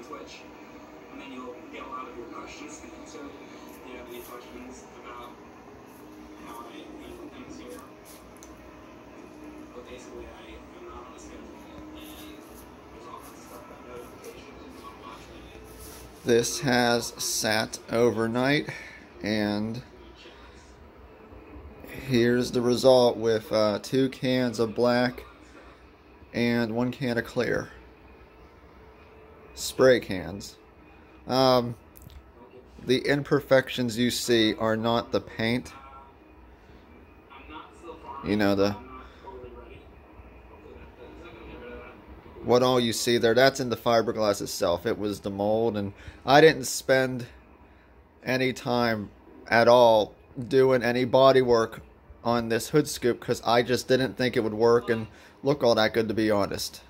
Twitch, and then you'll get a lot of your questions answered. Do you have any questions about how I handle things here? But basically, I am not on a schedule, and there's all kinds of stuff about notifications and not watching it. This has sat overnight, and here's the result with 2 cans of black and 1 can of clear. Spray cans. The imperfections you see are not the paint. You know, what all you see there, that's in the fiberglass itself. It was the mold, and I didn't spend any time at all doing any body work on this hood scoop because I just didn't think it would work and look all that good, to be honest.